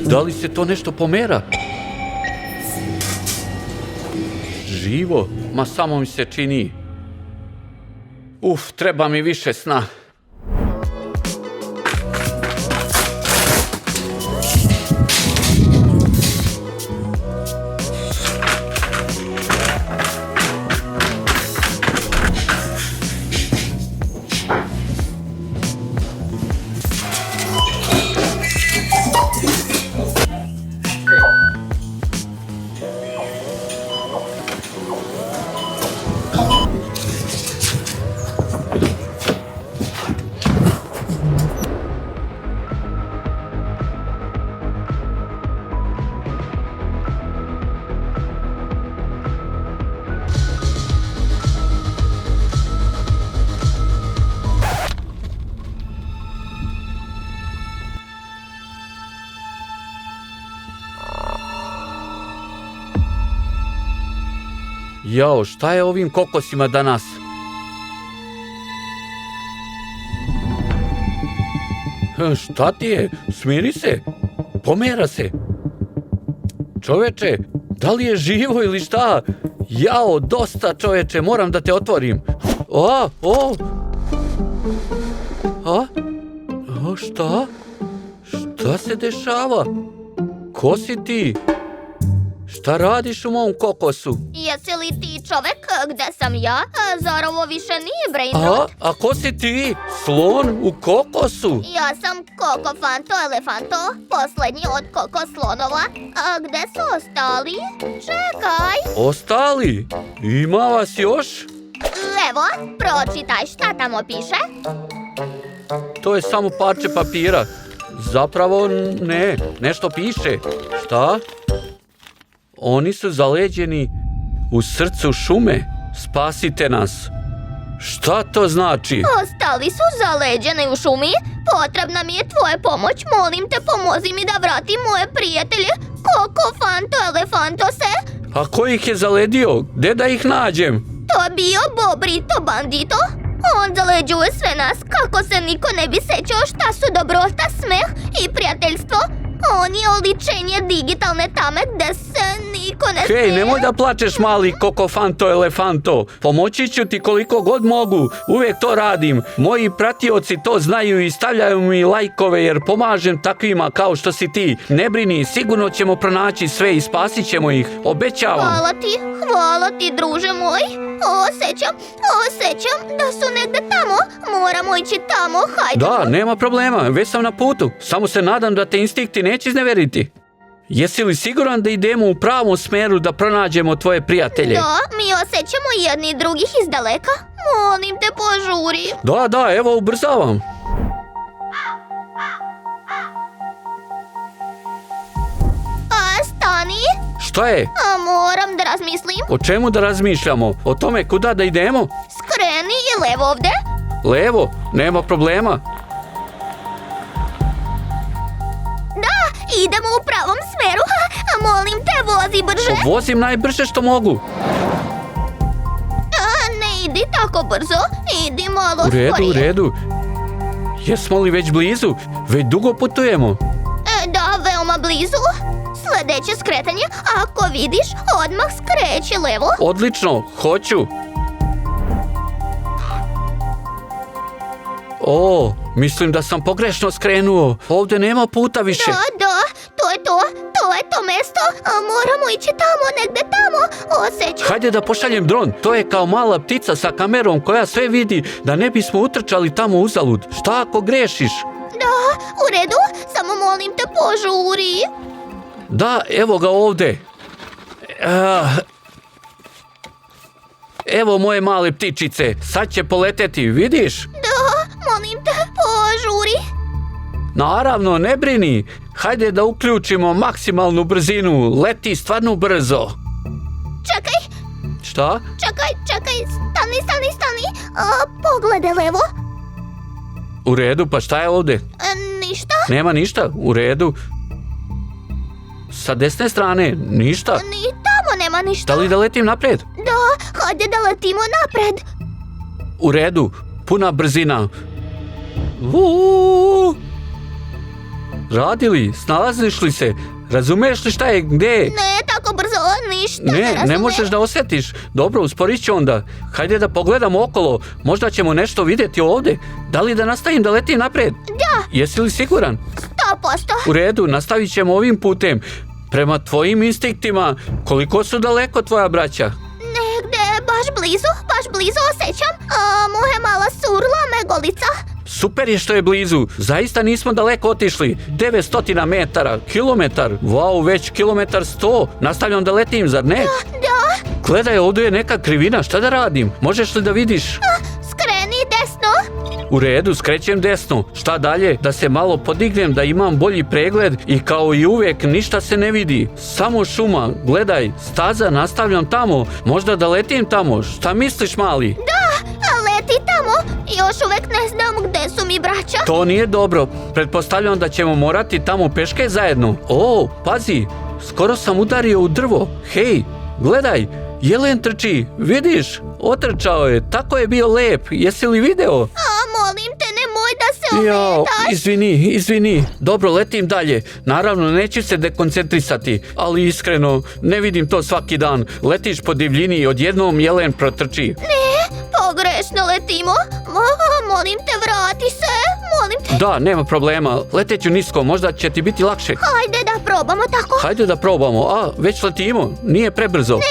Da li se to nešto pomera? Živo? Ma samo mi se čini. Treba mi više sna. Jao, šta je ovim kokosima danas? Šta ti je? Smiri se. Pomera se. Čoveče, da li je živo ili šta? Jao, dosta čoveče, moram da te otvorim. Šta? Šta se dešava? Ko si ti? Šta radiš u mom kokosu? Jesi li ti čovek? Gde sam ja? Zar ovo više nije Brainrot? A ko si ti? Slon u kokosu? Ja sam Koko Fanto Elefanto, poslednji od Koko slonova. A gde su ostali? Čekaj. Ostali? Ima vas još? Evo, pročitaj šta tamo piše. To je samo parče papira. Zapravo ne, nešto piše. Šta? Oni su zaleđeni u srcu šume. Spasite nas. Šta to znači? Ostali su zaleđeni u šumi. Potrebna mi je tvoja pomoć. Molim te, pomozi mi da vratim moje prijatelje. Koko Fanto Elefanto se. A ko ih je zaledio? Gde da ih nađem? To bio Bobrito Bandito. On zaleđuje sve nas. Kako se niko ne bi sećao šta su dobrota, smeh i prijateljstvo. On je oličenje digitalne tame gde se niko ne smije. Hej, nemoj da plačeš, mali Koko Fanto Elefanto. Pomoći ću ti koliko god mogu. Uvijek to radim. Moji pratioci to znaju i stavljaju mi lajkove jer pomažem takvima kao što si ti. Ne brini, sigurno ćemo pronaći sve i spasit ćemo ih. Obećavam. Hvala ti, druže moj. Osjećam da su negde tamo. Moramo ići tamo, hajde. Da, nema problema, već sam na putu. Samo se nadam da te instinkti neće izneveriti. Jesi li siguran da idemo u pravom smeru da pronađemo tvoje prijatelje? Da, mi osjećamo jedni drugih iz daleka. Molim te, požuri. Da, evo ubrzavam. Stani. Šta je? Moram da razmislim. O čemu da razmišljamo? O tome kuda da idemo? Skreni i levo ovde. Levo? Nema problema. Da, idemo u pravom smeru. Molim te, vozi brže. Vozim najbrže što mogu. Ne idi tako brzo. Idi malo sporije. U redu. Jesmo li već blizu? Već dugo putujemo. Da, veoma blizu. Sledeće skretanje, ako vidiš, odmah skreći levo. Odlično, hoću. Mislim da sam pogrešno skrenuo. Ovdje nema puta više. Da, to je to mesto. Moramo ići tamo, negde tamo. Osjećam. Hajde da pošaljem dron. To je kao mala ptica sa kamerom koja sve vidi, da ne bismo utrčali tamo uzalud. Šta ako grešiš? Da, u redu, samo molim te, požuri. Da, evo ga ovdje. Evo moje male ptičice. Sad će poleteti, vidiš? Da, molim te, požuri. Naravno, ne brini. Hajde da uključimo maksimalnu brzinu. Leti stvarno brzo. Čekaj. Šta? Čekaj, stani. Pogledaj levo. U redu, pa šta je ovdje? Ništa. Nema ništa, u redu. Sa desne strane, ništa. Ni tamo nema nema ništa. Da li da letim naprijed? Da, hajde da letimo napred. U redu, puna brzina. Uuu. Radili, snalaziš li se? Razumeš li šta je, gdje? Ne, tako brzo, ništa ne Ne razumijem. možeš da osjetiš. Dobro, usporit ću onda. Hajde da pogledamo okolo. Možda ćemo nešto vidjeti ovdje. Da li da nastavim da letim naprijed? Da, Jesi li siguran? 100%. U redu, nastavit ćemo ovim putem. Prema tvojim instinktima, koliko su daleko tvoja braća? Negde, baš blizu osjećam. Moja mala surla me golica. Super je što je blizu. Zaista nismo daleko otišli. 900 metara, kilometar. Wow, već kilometar 100. Nastavljam da letim, zar ne? Da, Gledaj, ovdje je neka krivina. Šta da radim? Možeš li da vidiš? skreni desno. U redu, skrećem desno. Šta dalje? Da se malo podignem, da imam bolji pregled i kao i uvijek ništa se ne vidi. Samo šuma. Gledaj, staza, nastavljam tamo. Možda da letim tamo. Šta misliš, mali? Da, leti tamo. Još uvijek ne znam gdje su mi braća. To nije dobro. Pretpostavljam da ćemo morati tamo peške zajedno. O, pazi, skoro sam udario u drvo. Hej, gledaj, jelen trči, vidiš? Otrčao je, tako je bio lep. Jesi li video? Molim te, nemoj da se Jao, ometaš. izvini. Dobro, letim dalje. Naravno, neću se dekoncentrisati, ali iskreno, ne vidim to svaki dan. Letiš po divljini i odjednom jelen protrči. Ne, pogrešno letimo. Molim te, vrati se. Molim te. Da, nema problema. Leteću nisko, možda će ti biti lakše. Hajde da probamo tako. Hajde da probamo. A, već letimo. Nije prebrzo. Ne,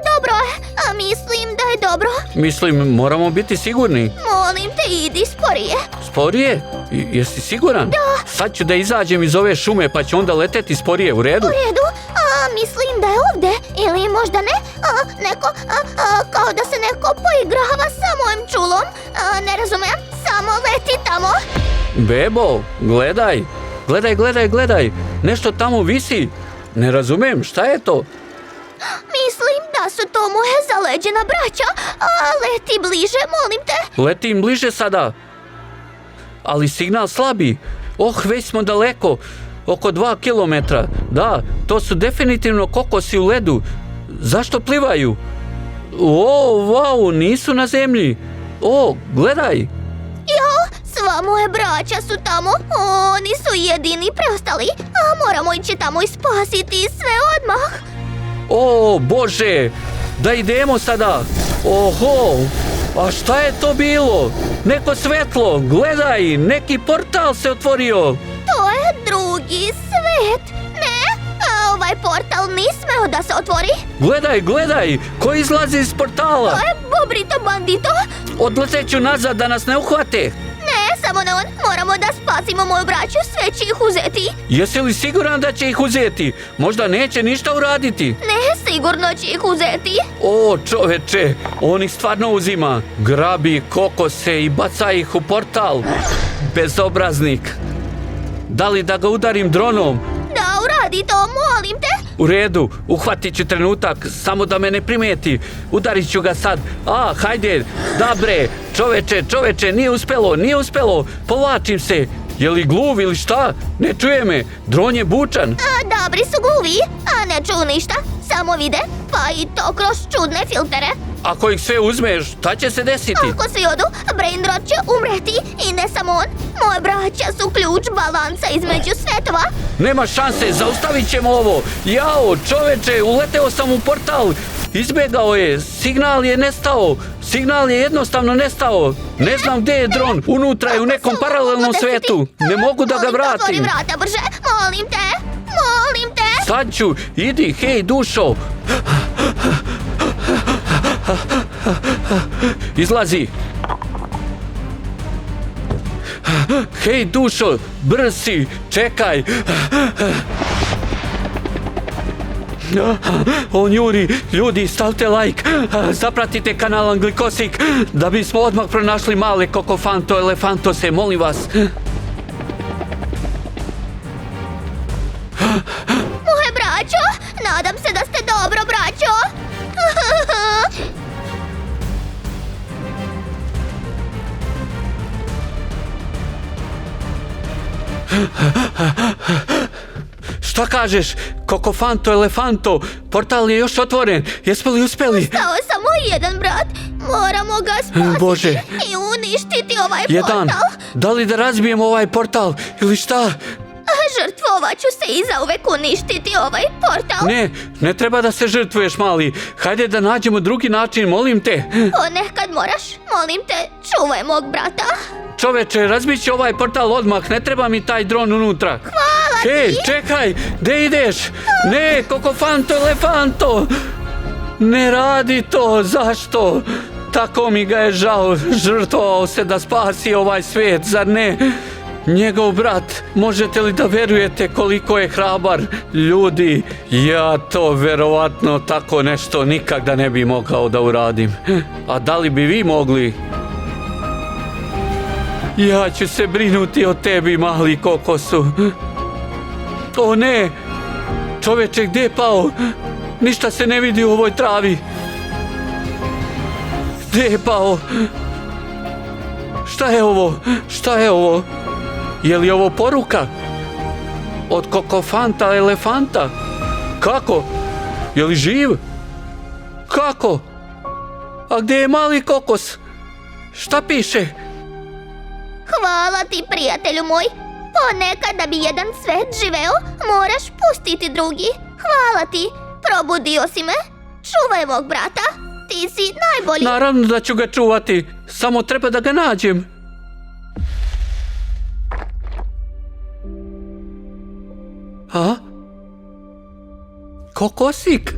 dobro je. Mislim da je dobro. Mislim, moramo biti sigurni. Molim te, idi sporije. Sporije? Jesi siguran? Da. Sad ću da izađem iz ove šume pa ću onda leteti sporije, u redu? U redu, mislim da je ovdje. Ili možda ne. Neko, kao da se neko poigrava sa mojim čulom. Ne razumijem, samo leti tamo. Bebo, gledaj. Nešto tamo visi. Ne razumem, šta je to? Mislim da su to moje zaleđena braća. Leti bliže, molim te. Letim bliže sada. Ali signal slabi. Već smo daleko. Oko 2 kilometra. Da, to su definitivno kokosi u ledu. Zašto plivaju? Wow, nisu na zemlji. Gledaj. Sva moje braća su tamo. Oni su jedini preostali. Moramo ići tamo i spasiti sve odmah. Bože, da idemo sada. Oho, a šta je to bilo? Neko svetlo, gledaj, neki portal se otvorio. To je drugi svet. Ne, ovaj portal ni smeo da se otvori. Gledaj, ko izlazi iz portala? To je Bobrito Bandito. Odleteću nazad da nas ne uhvate. Ne, samo ne on. Moramo da spasimo moju braću, sve će ih uzeti. Jesi li siguran da će ih uzeti? Možda neće ništa uraditi. Ne, sigurno će ih uzeti. Čoveče, on ih stvarno uzima. Grabi kokose i baca ih u portal. Bezobraznik. Da li da ga udarim dronom? Da, uradi to, molim te. U redu, uhvatit ću trenutak, samo da me ne primeti. Udarit ću ga sad. Hajde, da bre, čoveče, nije uspelo. Povlačim se. Je li gluv ili šta? Ne čuje me, dron je bučan. Dobri su gluvi, ne čuju ništa. Samo vide, pa i to kroz čudne filtere. Ako ih sve uzmeš, šta će se desiti? Ako svi odu, Brainrot će umreti. I ne samo on, moje braća su ključ balansa između svetova. Nema šanse, zaustavit ćemo ovo. Jao, čoveče, uleteo sam u portal. Izbjegao je, signal je nestao. Signal je jednostavno nestao. Ne znam gdje je dron, unutra je u nekom paralelnom svetu. Ne mogu da ga Molim te, otvori vratim. vrata brže, molim te. Sad ću, idi, hej dušo. Izlazi. Hej dušo, brz si, čekaj. On juri, ljudi, stavite like, zapratite kanal Anglikosik da bismo odmah pronašli male kokofanto elefantose, molim vas. Moje braćo, nadam se da ste dobro, braćo. Šta kažeš? Kokofanto, elefanto, portal je još otvoren. Jesmo li uspjeli? Stao je samo jedan brat. Moramo ga spasiti Bože. i uništiti ovaj Jedan. portal. Da li da razbijemo ovaj portal ili šta? Žrtvovat ću se i zauvek uništiti ovaj portal. Ne treba da se žrtvuješ, mali. Hajde da nađemo drugi način, molim te. Ponekad moraš, molim te, čuvaj mog brata. Čoveče, razbit će ovaj portal odmah, ne treba mi taj dron unutra. Hvala Hej, ti. čekaj, gde ideš? Ne, kokofanto, elefanto. Ne radi to, zašto? Tako mi ga je žao, žrtvovao se da spasi ovaj svijet, zar ne? Njegov brat, možete li da verujete koliko je hrabar? Ljudi, ja to verovatno tako nešto nikad da ne bi mogao da uradim. A da li bi vi mogli? Ja ću se brinuti o tebi, mali kokosu. O ne! Čoveče, gdje je pao? Ništa se ne vidi u ovoj travi. Gdje je pao? Šta je ovo? Šta je ovo? Je li ovo poruka? Od kokofanta elefanta? Kako? Je li živ? Kako? A gdje je mali kokos? Šta piše? Hvala ti, prijatelju moj. Ponekad da bi jedan svet živeo, moraš pustiti drugi. Hvala ti, probudio si me. Čuvaj mog brata. Ti si najbolji. Naravno da ću ga čuvati. Samo treba da ga nađem. A? Kokosik?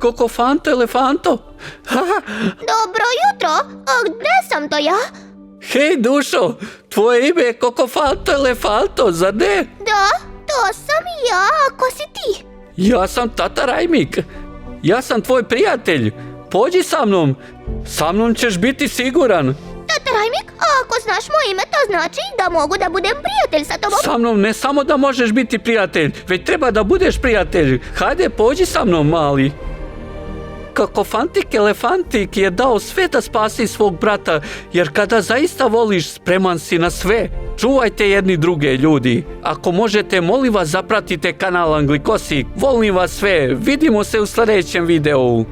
Kokofanto, elefanto? Ha? Dobro jutro. A gde sam to ja? Hej, dušo, tvoje ime je Kokofanto, elefanto, zar ne? Da, to sam ja, ako si ti. Ja sam tata Rajmik. Ja sam tvoj prijatelj. Pođi sa mnom. Sa mnom ćeš biti siguran. Tata Rajmik, a ako znaš moje ime, to znači da mogu da budem prijatelj sa tobom. Sa mnom ne samo da možeš biti prijatelj, već treba da budeš prijatelj. Hajde, pođi sa mnom, mali. Kokofantik elefantik je dao sve da spasi svog brata, jer kada zaista voliš, spreman si na sve. Čuvajte jedni druge, ljudi. Ako možete, molim vas, zapratite kanal Anglikosik. Volim vas sve. Vidimo se u sljedećem videu.